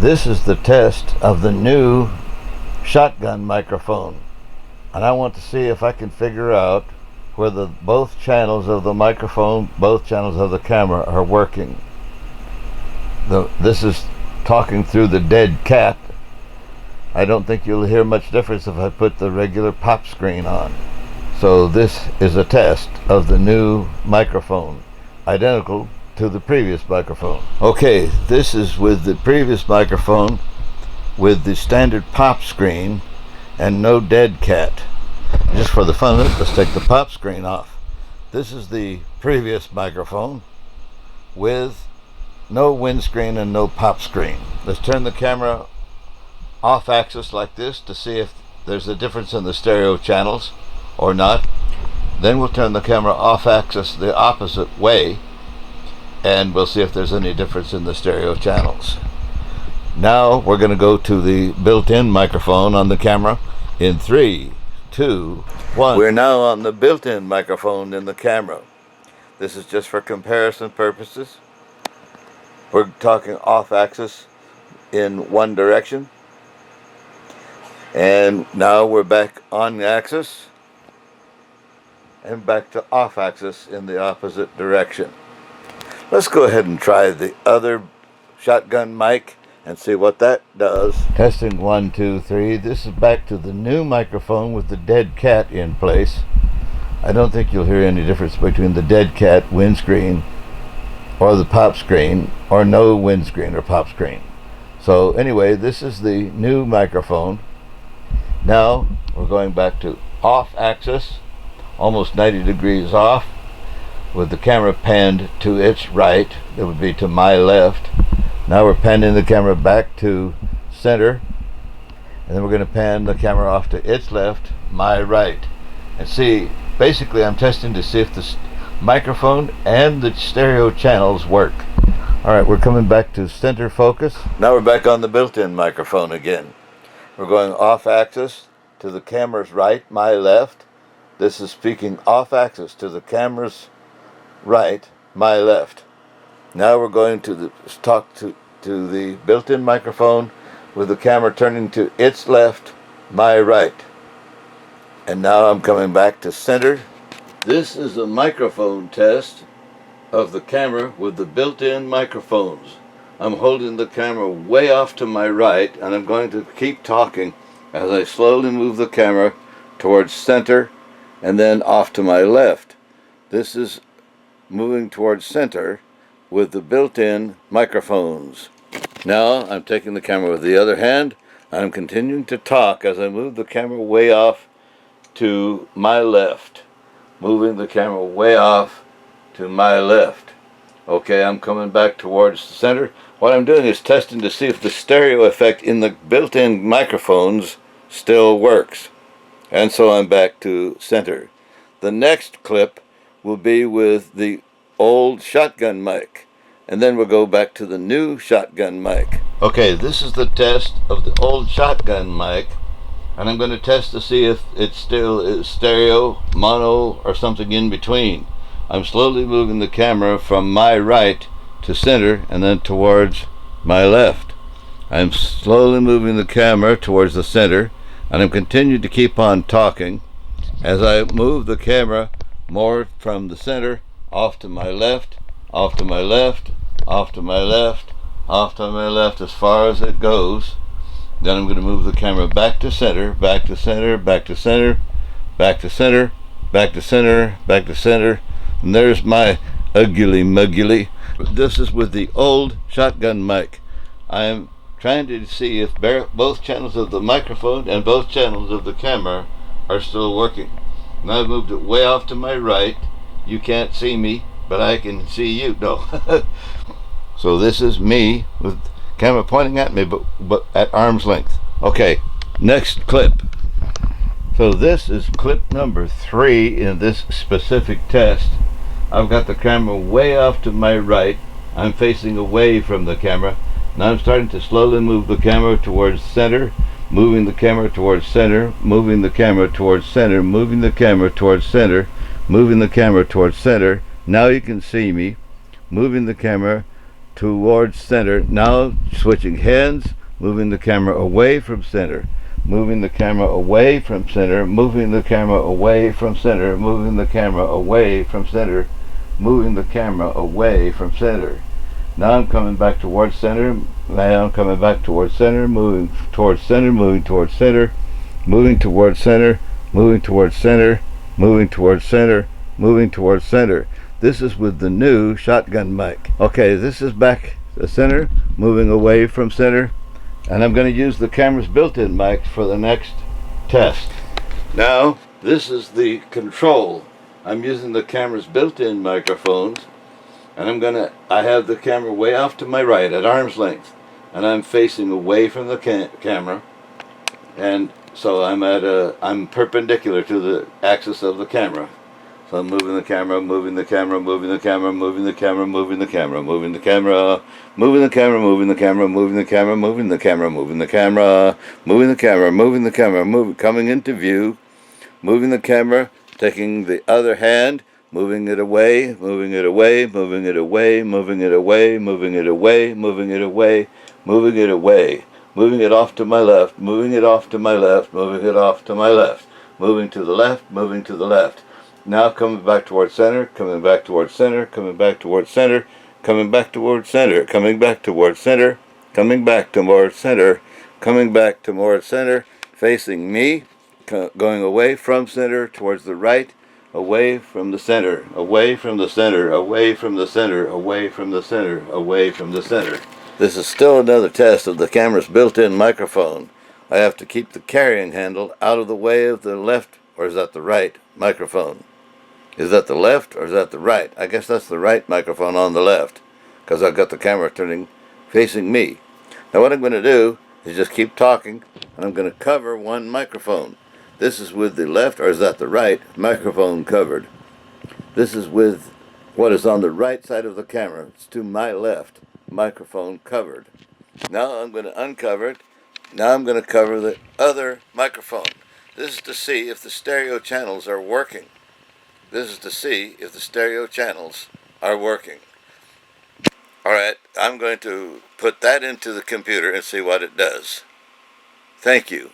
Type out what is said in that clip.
This is the test of the new shotgun microphone, and I want to see if I can figure out whether both channels of the microphone, both channels of the camera are working. This is talking through the dead cat. I don't think you'll hear much difference if I put the regular pop screen on. So this is a test of the new microphone, identical to the previous microphone. Okay, this is with the previous microphone with the standard pop screen and no dead cat. Just for the fun of it, let's take the pop screen off. This is the previous microphone with no windscreen and no pop screen. Let's turn the camera off axis like this to see if there's a difference in the stereo channels or not. Then we'll turn the camera off axis the opposite way, and we'll see if there's any difference in the stereo channels. Now we're going to go to the built-in microphone on the camera in 3, 2, 1. We're now on the built-in microphone in the camera. This is just for comparison purposes. We're talking off axis in one direction, and now we're back on axis and back to off axis in the opposite direction. Let's go ahead and try the other shotgun mic and see what that does. Testing 1, 2, 3. This is back to the new microphone with the dead cat in place. I don't think you'll hear any difference between the dead cat windscreen or the pop screen, or no windscreen or pop screen. So anyway, this is the new microphone. Now we're going back to off axis, almost 90 degrees off, with the camera panned to its right. It would be to my left. Now we're panning the camera back to center, and then we're going to pan the camera off to its left, my right. And see, basically I'm testing to see if the microphone and the stereo channels work. Alright, we're coming back to center focus. Now we're back on the built-in microphone again. We're going off axis to the camera's right, my left. This is speaking off axis to the camera's right, my left. Now we're going to talk to the built-in microphone with the camera turning to its left, my right. And now I'm coming back to center. This is a microphone test of the camera with the built-in microphones. I'm holding the camera way off to my right, and I'm going to keep talking as I slowly move the camera towards center and then off to my left. This is moving towards center with the built-in microphones. Now I'm taking the camera with the other hand, and I'm continuing to talk as I move the camera way off to my left. Moving the camera way off to my left. Okay, I'm coming back towards the center. What I'm doing is testing to see if the stereo effect in the built-in microphones still works. And so I'm back to center. The next clip will be with the old shotgun mic, and then we'll go back to the new shotgun mic. Okay, this is the test of the old shotgun mic, and I'm going to test to see if it still is stereo, mono, or something in between. I'm slowly moving the camera from my right to center and then towards my left. I'm slowly moving the camera towards the center, and I'm continuing to keep on talking as I move the camera more from the center off to my left, off to my left, off to my left, off to my left, as far as it goes. Then I'm going to move the camera back to center, back to center, back to center, back to center, back to center, back to center. And there's my ugly muggly. This is with the old shotgun mic. I am trying to see if both channels of the microphone and both channels of the camera are still working. Now I've moved it way off to my right. You can't see me, but I can see you. No. So this is me with camera pointing at me, but at arm's length. Okay, next clip. So this is clip number 3 in this specific test. I've got the camera way off to my right. I'm facing away from the camera. Now I'm starting to slowly move the camera towards center, moving the camera towards center, moving the camera towards center, moving the camera towards center, moving the camera towards center. Now you can see me moving the camera towards center. Now switching hands, moving the camera away from center, moving the camera away from center, moving the camera away from center, moving the camera away from center, moving the camera away from center. Now I'm coming back towards center. Now I'm coming back towards center, moving towards center, moving towards center, moving towards center, moving towards center, moving towards center, moving towards center. This is with the new shotgun mic. Okay, this is back to center, moving away from center, and I'm going to use the camera's built-in mic for the next test. Now, this is the control. I'm using the camera's built-in microphones, and I have the camera way off to my right at arm's length, and I'm facing away from the camera, and so I'm perpendicular to the axis of the camera. So I'm moving the camera, moving the camera, moving the camera, moving the camera, moving the camera, moving the camera, moving the camera, moving the camera, moving the camera, moving the camera, moving the camera, moving the camera, moving the camera, coming into view, moving the camera, taking the other hand, moving it away, moving it away, moving it away, moving it away, moving it away, moving it away, moving it away, moving it off to my left, moving it off to my left, moving it off to my left, moving to the left, moving to the left. Now coming back towards center, coming back towards center, coming back towards center, coming back towards center, coming back towards center, coming back towards center, coming back towards center, facing me, going away from center towards the right, away from the center, away from the center, away from the center, away from the center, away from the center. This is still another test of the camera's built-in microphone. I have to keep the carrying handle out of the way of the left, or is that the right, microphone. Is that the left or is that the right? I guess that's the right microphone on the left, because I've got the camera turning facing me. Now what I'm going to do is just keep talking, and I'm going to cover one microphone. This is with the left, or is that the right, microphone covered. This is with what is on the right side of the camera. It's to my left, microphone covered. Now I'm going to uncover it. Now I'm going to cover the other microphone. This is to see if the stereo channels are working. This is to see if the stereo channels are working. Alright, I'm going to put that into the computer and see what it does. Thank you.